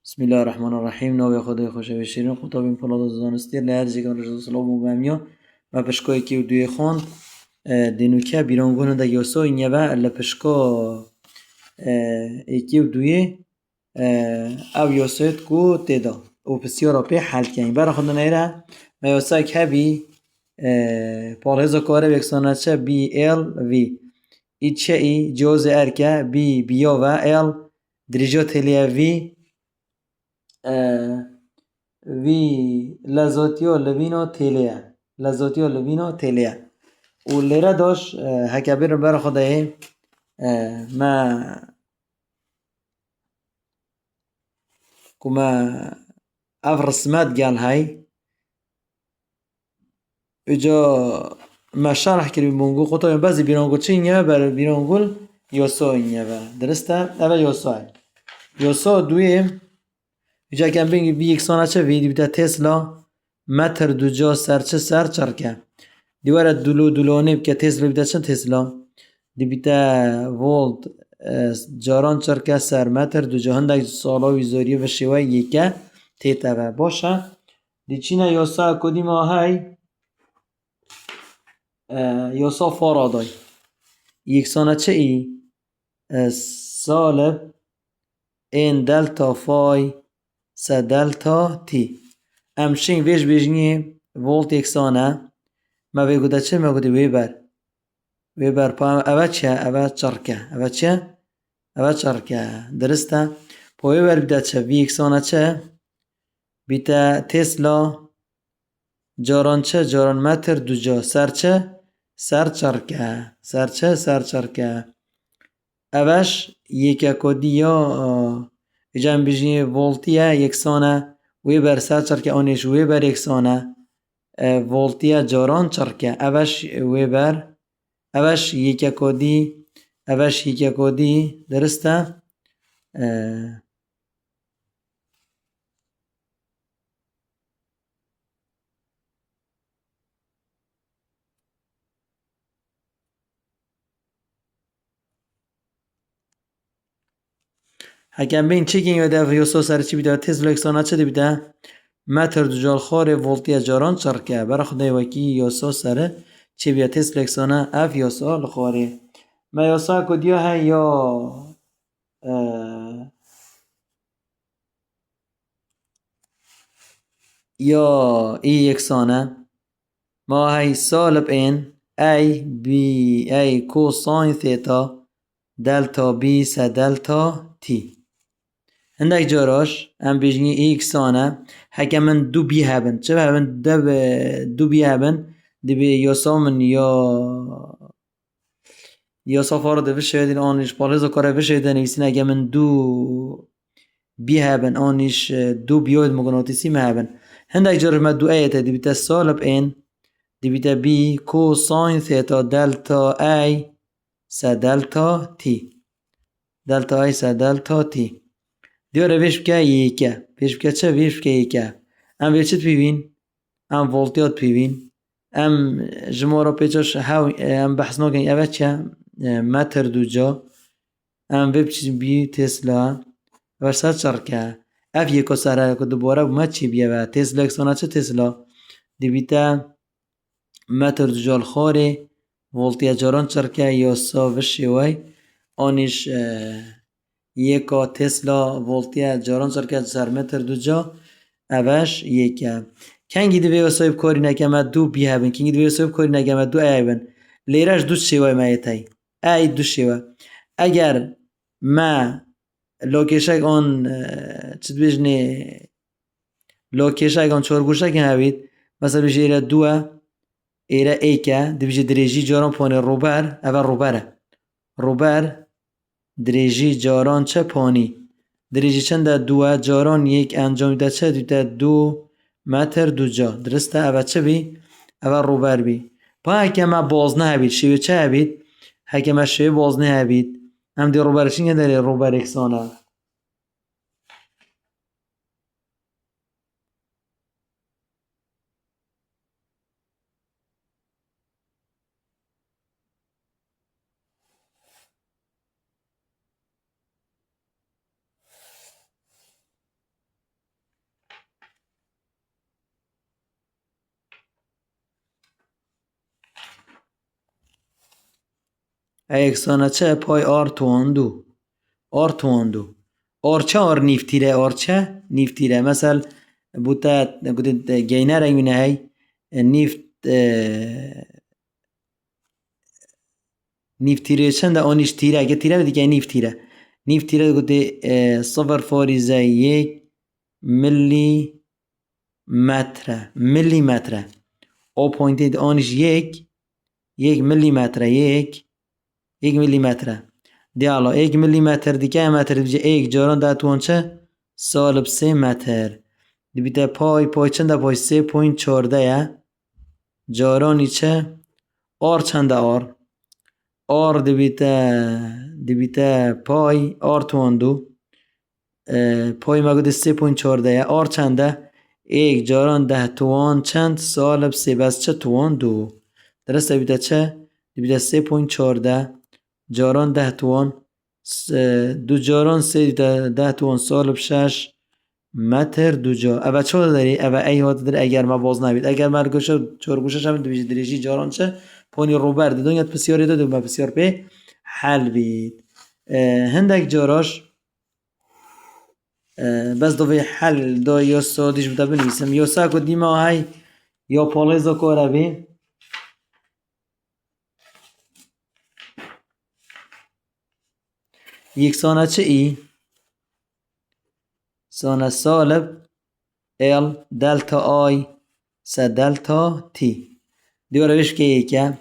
بسم الله الرحمن الرحیم. نام خدای خوشا و شیرین. خطاب این پلاد زانستی لهر جگان رسول سلام و بامیا و پشکایی که دوی خان دینوکه بیرانگون ده یاسو اینیه و لپشکا ایکی و دوی او یاسویت کو تیدا و بسیارا پی حل کنی برا خود نیره ما یاسای که بی پالهزا کاره بکسانه چه بی ال وی ای چه ای جوز ارکه بی بیا و ال دریجات هلیه وی وی لذاتیو لبینو تیلیه لذاتیو لبینو تیلیه و لیره داش هکه بیرن بر خدای ما کما اف رسمت گل های اجا ما شرح کردیم بونگو خطا بعضی بیرانگو چه اینیه بر بیرانگول یاسا اینیه بر درسته؟ اوه یاسا های یاسا دوی اجا کم بینگی بی یکسانه چه ویدی بیده تسلا متر دو جا سرچه سر چرکه دیواره دولانه که تسلا بیده چند تسلا دی بیده ولت جاران چرکه سر متر دو جا هندک سالا ویزاری و شوه یکه تیته و باشه دی چینه یاسا کدیم های یاسا فارادای یکسانه چه ای سالب این دلتا فای سه دلتا تی امشین ویش بیجنی ولت یکسانه ما بگوده چه؟ ما بگوده ویبر پا اوه چه؟ اوه چرکه اوه چه؟ اوه چرکه درسته؟ پا ویبر بیده چه؟ وی یکسانه چه؟ بیده تسلا جاران چه؟ جاران متر دو جا سر چه؟ سر چرکه سر چه؟ سر چرکه اوش یکه کدی یا جمع بیجنی ولتیه یکسانه ویبر سر چرکه آنیش ویبر یکسانه ولتیه جاران چرکه اوش ویبر اوش یکه کدی درسته؟ هکم بین چی گین یاده یاسا سر چی بیده تسلا یکسانه چه دی بیده؟ متر دو جال خاره ولتیه جاران چرکه برا خدای وکی یاسا سر چی بیده تسلا یکسانه اف یاسا لخاره ما یاسا کدیا های یا یا ای یکسانه ما های سالب این ای بی ای کوساین ثیتا دلتا بی سه دلتا تی هندک جاراش ام بیجنی ای یکسانه هکه من دو بی هبن چه هبن دو بی هبن دی بی یاسا من یا سافارو ده بشه دین آنیش پالهزا کاره بشه ده نویسین اگه من دو بی هبن آنیش دو بیوید مغناطیسی مهبن هندک جارش ما دو ایته دی بیته سالب این دی بیته بی کو ساین ثیتا دلتا ای سه دلتا تی دلتا ای سه دلتا تی دیاره ویش بکه یکه ویش بکه چه؟ ویش بکه یکه ام ویچت بیوین ام ولتیات بیوین ام جمارا پیچاش ام بحث ناگن اوه چه متر دو جا ام ویب چیز بی تسلا ورسا چرکه اف یکو سره که دوباره بومد چی بیه و تسلا اکسانه چه تسلا دی بیته متر دو جال خاره ولتیا جاران چرکه یا سا وشی وی آنیش یکا تسلا ولتیا جاران چرکه سر متر دو جا اوش یکه کنگی دی ویو سایب کاری نکمه دو بی هبن کنگی دی ویو سایب کاری نکمه دو ای بن لیرش دو شیوه مایتای ای دو شیوه اگر ما لوکیشک آن چید بیجنی لوکیشک آن چورگوشک هبید مثلا بیجی ایره دوه ایره ایکه دی بیجی دریجی جاران پانی روبر اول روبر دریجی جاران چه پانی دریجی چند دوه جاران یک انجام ده چه دیده دو متر دو جا درسته اوه چه بی؟ اوه روبر بی پا هکه ما بازنه هبید شوی چه هبید؟ هکه ما شوی بازنه هبید هم دی روبرشین داری روبر اکسانه ای یکسانه چه پای آر توان دو آر توان دو آر چه آر نیفتیره آر چه نیفتیره مثل بوتا قدت گینه رنگونه هی نیفت نیفتیره چنده آنیش تیره اگه تیره بدی نیفتیره قدت 0.1 ملی متره او پوینتید آنش یک ملی متره یک ملی متره دیالا 1 ملی متر دیگه متر دیگه یک جاران ده توان چه سالب 3 متر دیبیده پای چنده پای 3.14 جارانی چه آر چنده آر دیبیده پای آر توان دو پای مگود 3.14 آر چنده یک جاران 10 توان چند سالب 3 بس چه توان دو درسته بیده چه دیبیده 3.14 جاران 10 توان دو جاران 3 10 توان سالب 6 متر دو جا اوه چه داری؟ اوه ای هات داری اگر ما باز نبید اگر ما چارگوشش هم دویش دریجی جاران چه پانی رو برده دونیت پسیاری داده و پسیار به حل بید هندک جاراش بس دوی حل دا یا سادیش بوده بنویسم یا ساکو دیما های یا پالیزا کاره بی یک سانه چه ای؟ سانه سالب ال دلتا آی سه دلتا تی دیواره روش که ایکه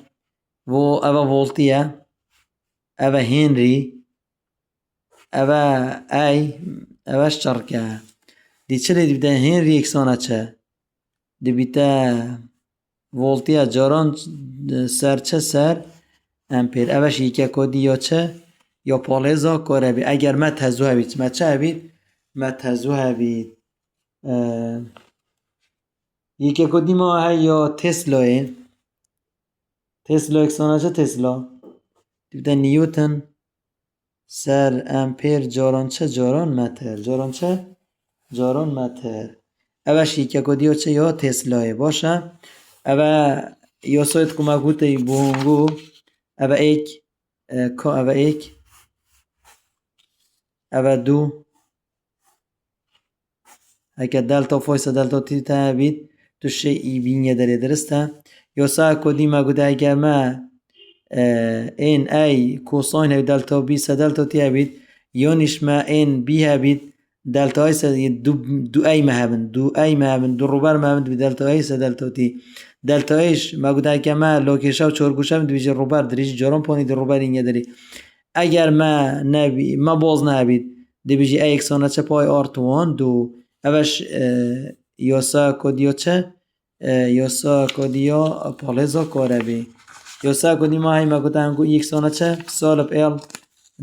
و اوه voltiه اوه هنری اوه ای اوه شرکه دی چه دی بیده هنری یکسانه چه دی بیده voltiه جاران سر چه سر امپیر اوش یکه کدی یا چه یا پالهزا کاره بی اگر ما تزو هبید ما چه هبید ما تزو هبید یکه کدی ما های یا تسلاه تسلا یکسانه چه تسلا دیبده نیوتن سر امپیر جاران چه جاران متر جاران چه جاران متر اوش یکه کدی یا چه یا تسلاه باشه اوه یا سایت کمک گوته بونگو اوه ایک اوه ایک اوه دو هکه دلتا فایسه دلتا تی تا بید تو شی ای بینیه داره درسته یا سا کدی ما گوده اگر ما این ای کوساین هی دلتا بی سه دلتا تی بید یانیش ما این بی هبید دلتا ای سه دو ای مهبن دو روبر مهبن بی دلتا ای سه دلتا تی دلتا ایش ما گوده اگر ما لوکیشه و چارگوشه هم دویجه روبر دریج جاران پانی در روبر اینگه داری اگر ما باز نبید دی بیجی ای اکسانه چه پای آر توان دو اوش یاسا کدیا چه یاسا کدیا پالزا کاره بی یاسا کدی ما های مگوده هنگو یکسانه چه سالب ال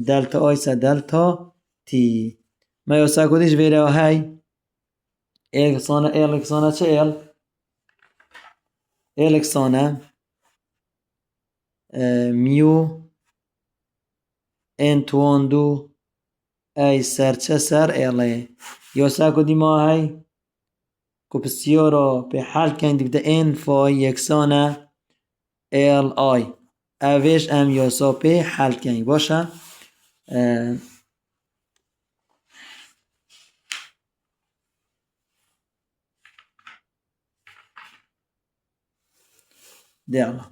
دلتا آی سه دلتا تی ما یاسا کدیش ویره های اکسانه چه ال اکسانه میو ان توان دو ای سر چه سر ایله یا ساکو دی ما های که بسیارا به حل کندی بده این فای یکسانه ایل آی اوش ام یا سا به حل کندی باشه دیالا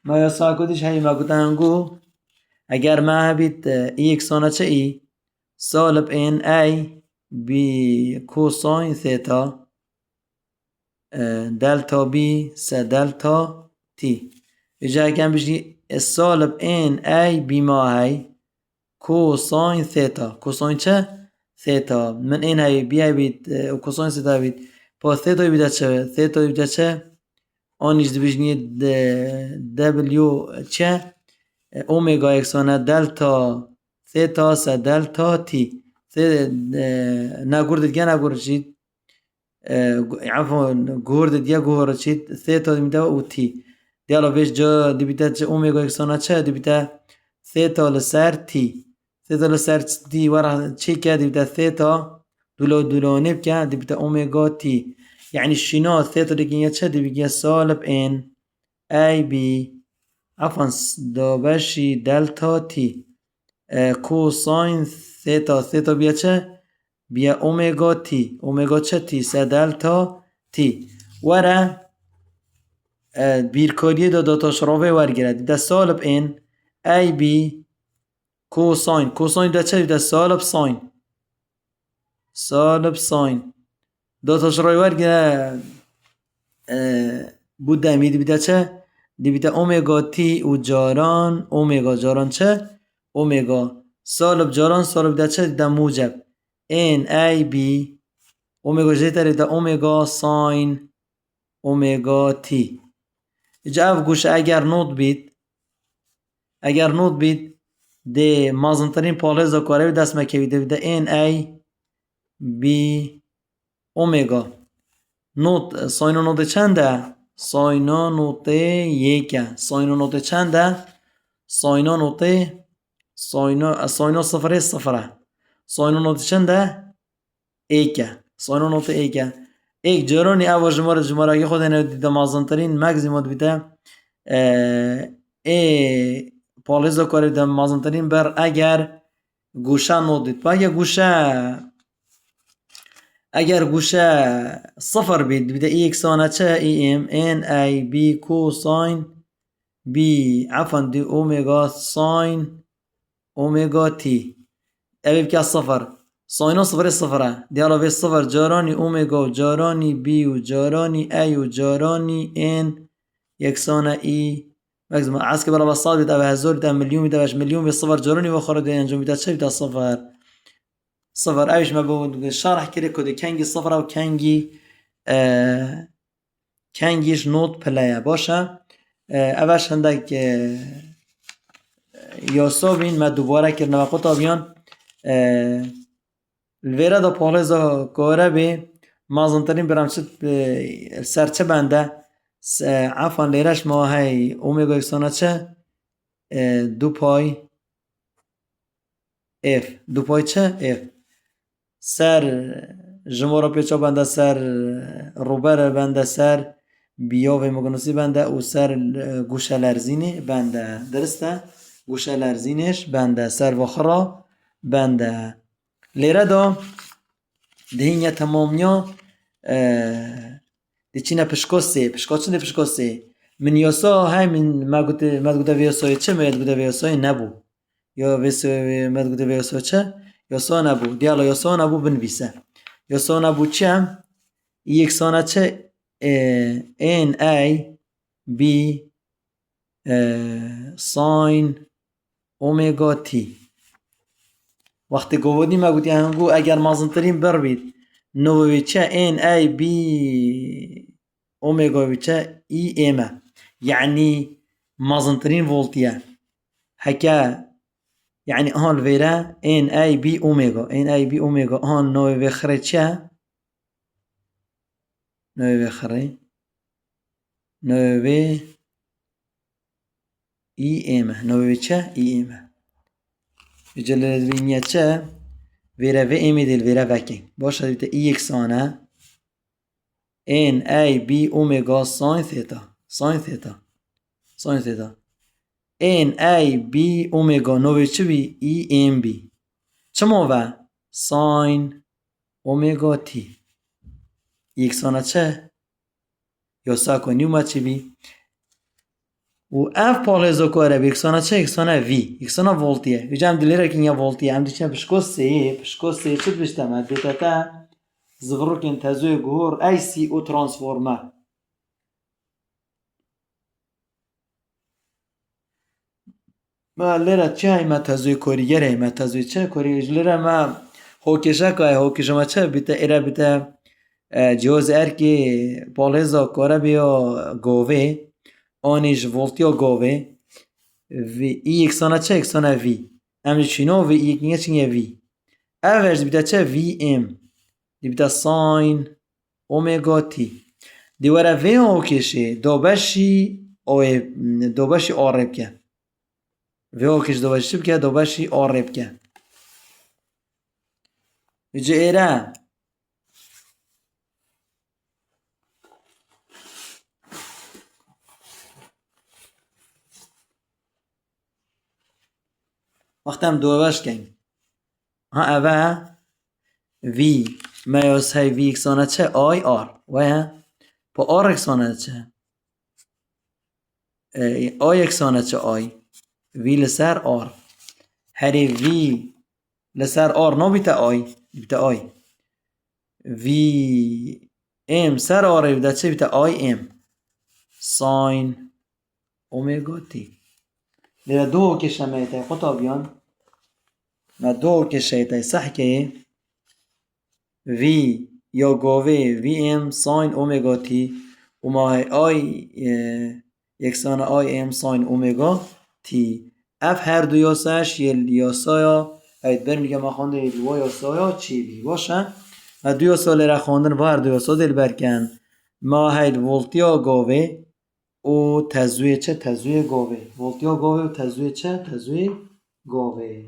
ما یا ساکو دیش هایی ما گوتنگو اگر ما بید ای یکسانه چه ای سالب این ای بی کوساین ثیتا دلتا بی سه دلتا تی اجا کم بشی سالب این ای بی ما های کوساین ثیتا کوساین چه؟ ثیتا من این های بی های بید و کوساین ثیتا بید پا ثیتا بیده چه؟ ثیتا بیده چه؟ آنیش دو بشنی دبلیو چه؟ اومگا یکسانه دلتا ثیتا سه دلتا تی نگوردد گه نگورد شید عفوا گوردد یا گوهر شید ثیتا میده و تی دیالا بیش جا دی بیده چه اومگا یکسانه چه دی بیده ثیتا لسر تی ثیتا لسر تی ورا چی که دی بیده ثیتا دولانه بکه دی بیده اومگا تی یعنی شینا ثیتا دی گیه چه دی بیده سالب این ای بی عفوا دو بشی دلتا تی کوساین ثیتا ثیتا بیا چه؟ بیا اومگا تی اومگا چه تی سه دلتا تی وره بیرکاریه دا داتاش راوه ورگرد ده سالب این ای بی کوساین کوساین ده چه؟ ده سالب ساین سالب ساین داتاش راوه ورگرد بود دمی دی بیده چه؟ دی بیده اومگا تی و جاران اومگا جاران چه؟ اومگا سالب جاران سالب ده چه؟ ده موجب این ای بی اومگا جیتر ده اومگا ساین اومگا تی اینجا اف گوشه اگر نوت بید ده مازنترین پالزا کاره دست مکوی ده این ای بی اومگا نوت ساینو نوت چنده؟ ساینا نوت یکه ساینا نوت چنده؟ ساینا نوت ساینا صفره صفره ساینا نوت چنده؟ ایکه ساینا نوت ایکه ایک جرانی اول جماره اگه خود دیده مازنترین مگزیمات بیده ای پالیزا کاری ده مازنترین بر اگر گوشه نوت دید اگر گوشه صفر بیده ای اکسانه چه ای ام این ای بی کو ساین بی عفوا دی اومگا ساین اومگا تی اوی بکه صفر ساینا صفر صفره دی علاوه صفر جارانی اومگا و جارانی بی و جارانی ای و جارانی این یکسانه ای مگزم عز که برای بساط بید اوه هزار بید میلیون بید اوش میلیون بید صفر جارانی و خورده انجام بید چه بید صفر صفر اوش ما بود شرح کرده کده کنگی صفر و کنگیش نوت پلیه باشه اوش هندک یاسا بین ما دوباره کرنه و قطع بیان الویره دا پالزا کاره بی مازنترین برام سرچه بنده عفوا لیرش ما های اومگا اکسانه چه دو پای اف دو پای چه اف سر جمارا پیچا بنده سر روبر بنده سر بیا و مگنوسی بنده و سر گوشه لرزینه بنده درسته گوشه لرزینش بنده سر وخرا بنده لیره دا دهینه تمامیا دی چینه پشکاسه چنده پشکاسه من یاسا های من مد گوده ویاسای چه مد گوده ویاسای نبو یا مد گوده ویاسای چه یاسا نبو دیالا یاسا نبو بنویسه یاسا نبو چه هم یکسانه چه این ای بی ساین اومگا تی وقتی گوودی ما گوتی هنگو اگر مازنترین بر بید نووی چه این ای بی اومگا وی چه ای ایمه یعنی مازنترین ولتیه هکا یعنی آن ویره این ای بی اومگا آن نووی خره چه نووی خره نووی ای ایمه نووی چه ای ایمه جلد بینیه چه ویره وی ایمی دل ویره وکی باشه دیده ای یکسانه این ای بی اومگا ساین ثیتا این ای بی اومگا نوی چه بی ای ام بی چما و ساین اومگا تی یکسانه چه یا ساکو نیومد چه بی و اف پالزو کاره بی یکسانه چه یکسانه وی یکسانه ولتیه ویجا هم دلیره که این ولتیه هم دیچه پشکو سه چه بشتمه بیتا تا زغروکن تزوی گهور ای سی او ترانسفورمه ما لره چه های ما تزوی کوریگره ما تزوی چه کوریگره لره ما هوکشه که هوکشه ما چه بیتا ایره بیتا جواز ارکی پالزا کاره بیا گوه آنیش ولتیا گوه وی ای یکسانه چه یکسانه وی امجی چینو وی یکنیه چینه وی اوش بیتا چه وی ام دی بیتا ساین اومگا تی دیواره وی هوکشه دو بشی آرب که وی هوکش دو بشی بکه دو بشی آرب که ویجه ایره وقتی هم دو باش کن ها اوه وی میاس های وی اکسانه چه آی آر و ها پا آر اکسانه چه آی اکسانه چه آی وی لسر آر هری وی لسر آر نو بیتا آی بیتا آی وی ام سر آر بیتا چه بیتا آی ام ساین اومگا تی لیره دو کشه میته خطا بیان ما دو کشه ایته صح که وی یا گاوه وی ام ساین اومگا تی و ما آی یکسان آی ام ساین اومگا تی اف هر دو یاسش یه یاسایا اید بریم دیگه ما خونده یه دو یاسایا چی بی باشه ما دو یاسا لیره خوندن و هر دو یاسا دل برکن ما هید ولتیا گاوه و تزویه چه تزویه گاوه ولتیا گاوه و تزویه چه تزویه گاوه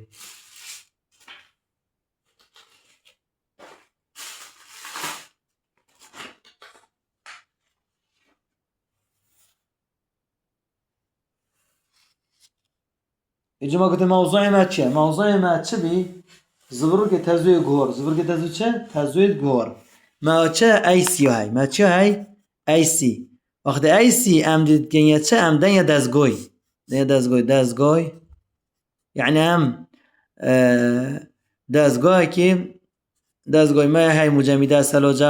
اینجا ما گفتیم موضوع ما چیه؟ موضوع ما چه بی؟ زبرو که تزوی گور زبرو که تزوی چه؟ تزوی گور ما چه ایسی های؟ ما چه های؟ ایسی وقتی ایسی ام دید گنیا چه؟ ام دنیا دزگوی دنیا دزگوی یعنی هم دزگوی که دزگوی ما های مجمده سلاجه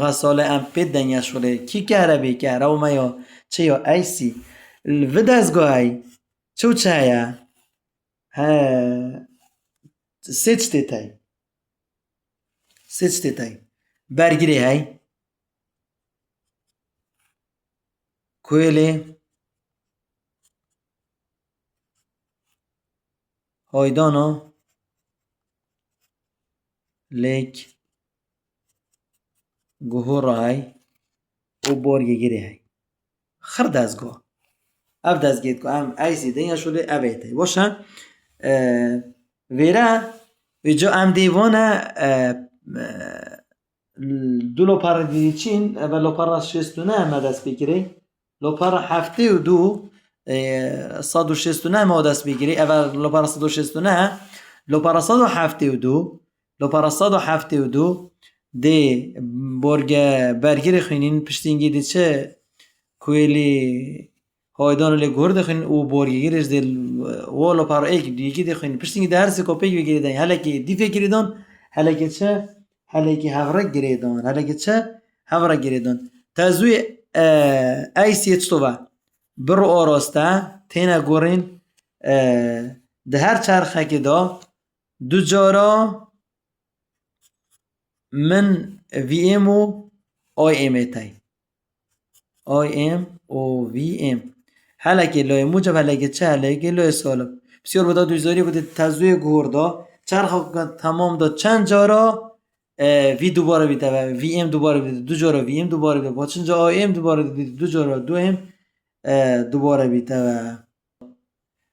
غساله ام پید دنیا شده کی کهره بی کهره و ما یا چه یا ایسی و دزگوی چه هیا؟ سیچ تای برگیری های کویلی هایدانا لیک گوهر های و بارگی گیری های خر دزگاه اف دزگید که هم ایسی دنیا شده اویته باشه ویره ویجا ام دیوانه دو لوپر دیدی چین و لوپر شستونه هم دست بگیری لوپر هفته و دو 169 ما دست بگیری اول لوپر 169 لوپر 172 لوپر 172 دی برگ برگیری خوینین پشتینگی دی چه کویلی هایدان لی گرد خوین او برگیریش دی و لوپر ایک دیگی دی خوین پشتینگی دی هر سی کپی بگیری دی حالا که دی فکری دان حالا که چه حالا که هفره گیری دان حالا که چه هفره گیری دان تزوی ایسی چطوه برو آراسته تینه گورین ده هر چرخه که دا دو جارا من وی ام و آی ام ایتای آی ام و وی ام حالا که لای موجب حالا که چه حالا که لای سالب بسیار بودا دویزاری بوده تزوی گور دا چرخه تمام دا چند جارا وی دوباره بیده و وی ام دوباره بیده دو جارا وی ام دوباره بیده با چند جا آی ام دوباره بیده دو جارا دو ام دوباره بیده و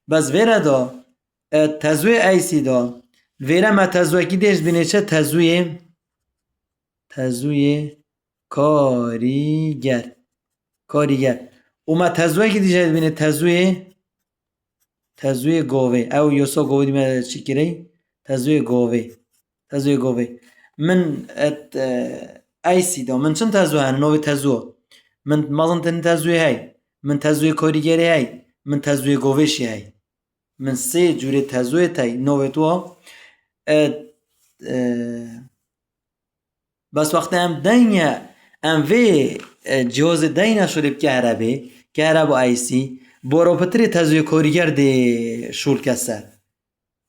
بس ویره دا تزوی ایسی دا ویره ما تزوی کی دیش بینه چه تزوی کاریگر و ما تزوی کی دیش بینه تزوی گوه او یوسا گوه دیمه چی کری تزوی گوه من ایسی دا من چند تزوی هن نوی تزوی من مازن تن تزوی های من تزوی کاریگری های من تزوی گوهشی های من سه جوری تزوی تای نوی تو بس وقتی هم دنیا ام وی جهاز دینه شده کهربا ایسی برو پتری تزوی کاریگر دی شول کسر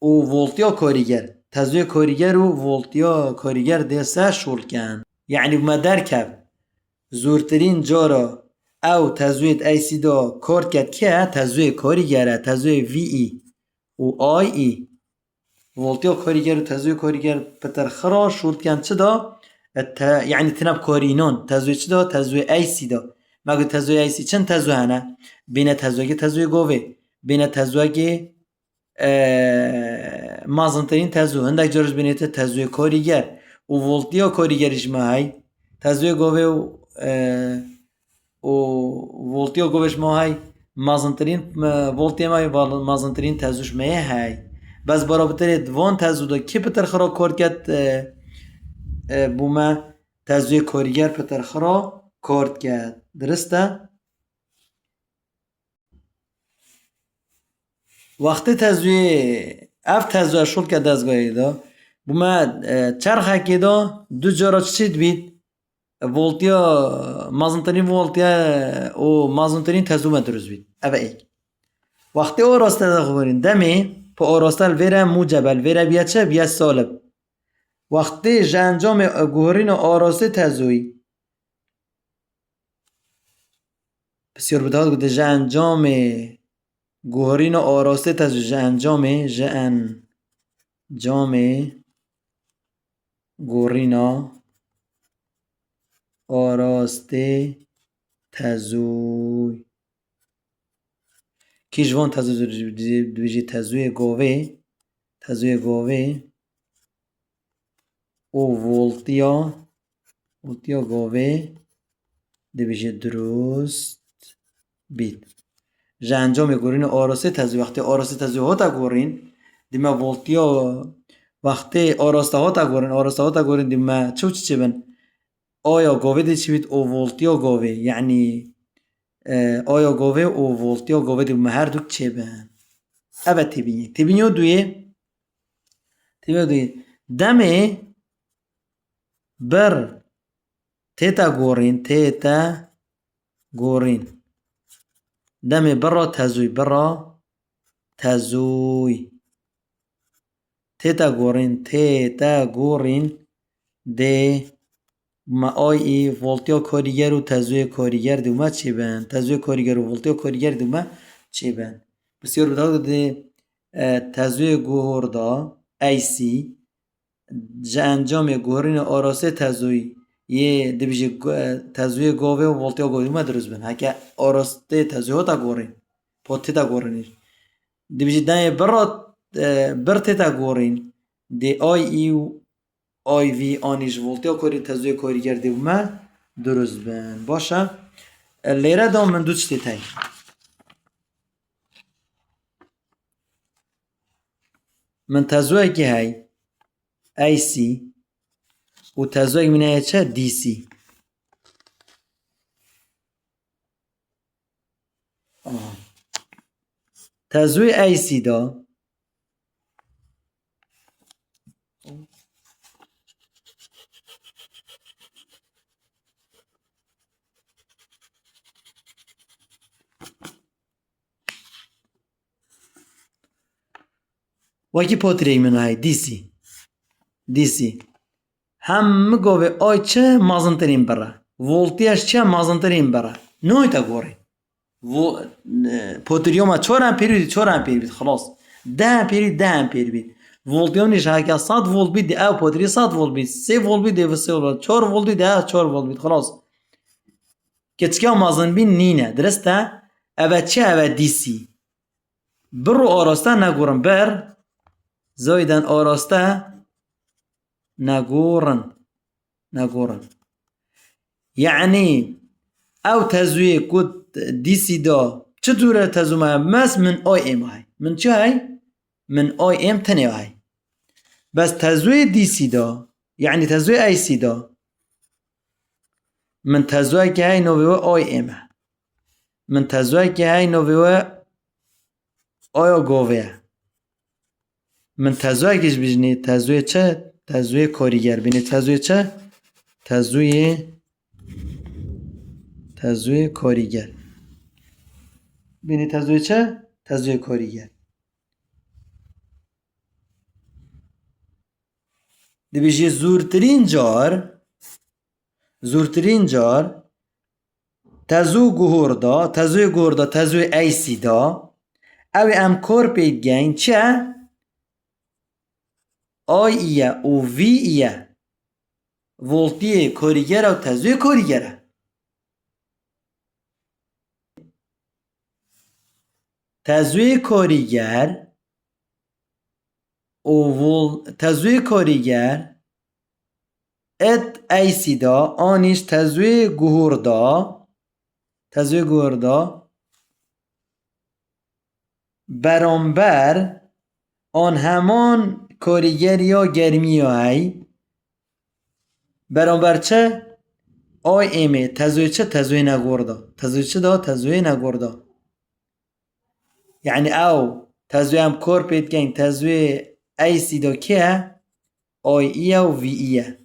و ولتیا کاریگر تزوی کاریگر و ولتیا کاریگر دی سه شول کن یعنی ما درکب زورترین جارا او تزویت ایسی دا کار کرد که تزوی کاریگره تزوی وی ای و آی ای ولتیا کاریگر و تزوی کاریگر پتر خرا شورد کن چه دا یعنی تنب کارینان تزوی چه دا تزوی ایسی دا مگه تزوی ایسی چند تزوی هنه بین تزوی که تزوی گوه بین تزوی که مازنترین تزوی هندک جارش بینه تزوی کاریگر و ولتیا کاریگرش ما های تزوی گوه و ولتیا گوهش ما های مازنترین ولتیا ما های مازنترین تزویش ما های بس برا بتره دوان تزو دا کی پتر خرا کار کرد بوما تزوی کارگر پتر خرا کار کرد درسته؟ وقتی تزوی شل کرد دستگاهی دا بوما چرخه که دا دو جارا چید بید ولتیا مازنترین ولتیا او مازنترین تزومه دروز بید اوه ایک وقتی او راسته دا خورین دمی پا او راسته الویره موجب الویره بیا چه بیا سالب وقتی جه انجام گوهرین آراسته تزوی بسیار بودهاد گوده جه انجام گوهرین آراسته تزوی جه انجام گوهرین آراسته تزوی کی جوان تزوی دویجی تزوی گاوه او ولتیا گاوه دویجی درست بید جه انجام گوهرین آراسته تزوی وقتی آراسته تزوی ها تا گوهرین دیمه ولتیا وقتی آراسته ها تا گوهرین دیمه چه بن آیا گاوه دی چی بید او ولتیا گاوه یعنی آیا گاوه او ولتیا گاوه دیمه هر دو چه بن اوه تیبینی دویه دمه بر تیتا گوهرین دمه برا تزوی تیتا گوهرین ده ما آی ولتیا کارگر و تزوی کارگر دوما چی بند تزوی کارگر و ولتیا کارگر دوما چی بند بسیار بوداد ده تزوی گوهر دا ایسی جه انجام گوهرین آراسته تزوی یه دبیجه تزوی گاوه و ولتیا گاوه دوما دروز بند هکه آراسته تزوی ها تا گوهرین پا تیتا گوهرینش دبیجه دنه بر تیتا گوهرین ده آی وی آنیش ولتیا کاری تزوی کاری کرده بومه درست بند باشه لیره دا من دو چتی تایی من تزوی که های ای سی و تزوی من های چه دی سی تزوی ای سی دا وکی پاتری من های دی سی هم گوه آی چه مازنترین بره ولتیش چه مازنترین بره نوی تا گوره پاتریوما 4 امپیر بید خلاص 10 امپیر بید ولتیونیش هکه 100 ولت بید ده او پاتری 100 ولت بید 3 ولت بید ده و 3 ولت 4 ولت بید ده 4 ولت بید خلاص کچکه مازن بین نینه درسته اوه چه اوه دی سی برو آراسته نگورن بر زایدن آراسته نگورن یعنی او تزویه کد دیسی دا چطوره تزومه مس من آی ام های من چه های؟ من آی ام تنه های بس تزویه دیسی دا یعنی تزویه ای سی دا من تزویه که های نویوه آی ام من تزویه که های نویوه آیا گاوه من تزویه کش بجنی تزویه چه؟ تزویه کاریگر بینی تزویه چه؟ تزویه کاریگر بینی تزویه چه؟ تزویه کاریگر دی بیشی زورترین جار تزوی گوهر دا تزوی ایسی دا او ام کار پید گین چه؟ آی ایه او وی ایه ولتی کاریگر و تزوی کاریگره تزوی کاریگر تزوی کاریگر ات ایسی دا آنیش تزوی گوهر دا برانبر آن همان کاریگر یا گرمی های برانبر چه؟ آی ایمه تزوی چه تزوی نگورده تزوی چه دا تزوی نگورده یعنی او تزوی هم کار پید گنگ تزوی ایسی دا که آی ایه و وی ایه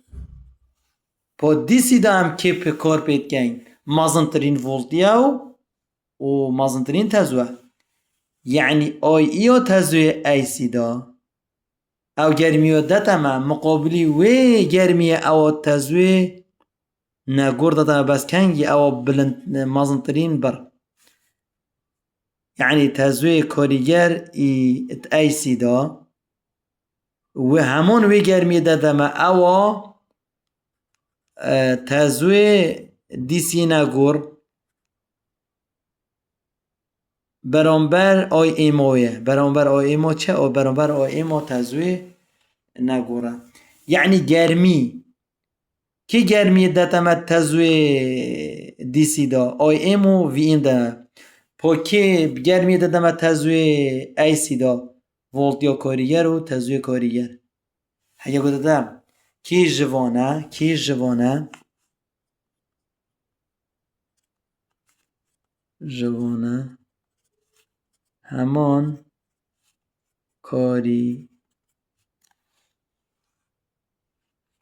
پا دیسی دا هم که پی کار پید گنگ مازنترین ولتیه و مازنترین تزوه یعنی آی ایه تزوی ایسی دا او گرمیو دتما مقابلی وی گرمی او تزوی نگور دتما بس کنگی او بلند مازنترین بر یعنی تزوی کاریگر ات ایسی دا و همون وی گرمی دتما او تزوی دیسی نگور برانبر آی ایمویه برانبر آی ایمو چه؟ او برانبر آی ایمو تزوی نگوره یعنی گرمی کی گرمی دتما تزوی دیسی دا آی ایمو وی این دا پا کی گرمی دتما تزوی ایسی دا ولت یا کاریگر و تزوی کاریگر هیا گوده دم کی جوانه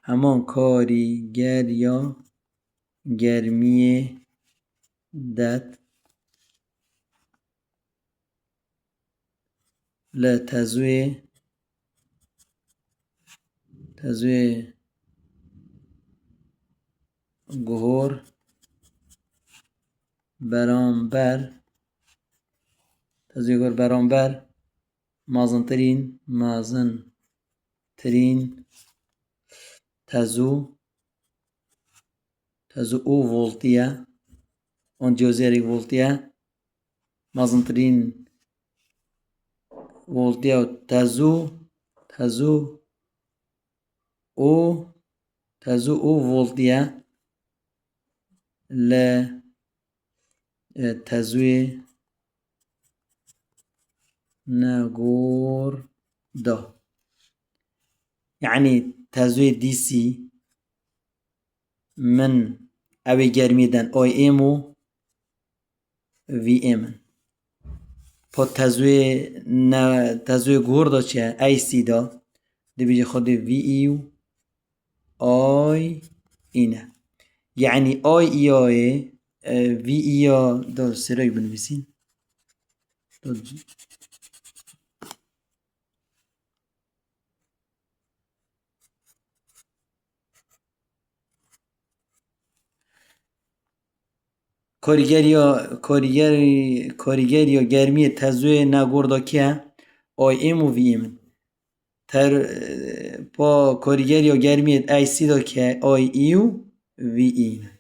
همان کاریگر یا گرمی دت لتزوی گهور برانبر مازنترین تزو او ولتیه اون جوزیری ولتیه مازنترین ولتیه و تزو او ولتیه ل تزوی نگور دا یعنی تزوی دیسی من اوی گرمی دن آی ایمو وی ایمن پا تزوی گور دا چه ایسی دا دی بیجه خود وی ایو آی اینه یعنی آی ایای وی ایا دا سرای بنویسین کاریگر یا گرمی تزوی نگوردا که آی ایم و وی ایمن پا کاریگر یا گرمی ایسی دا که آی ایو وی این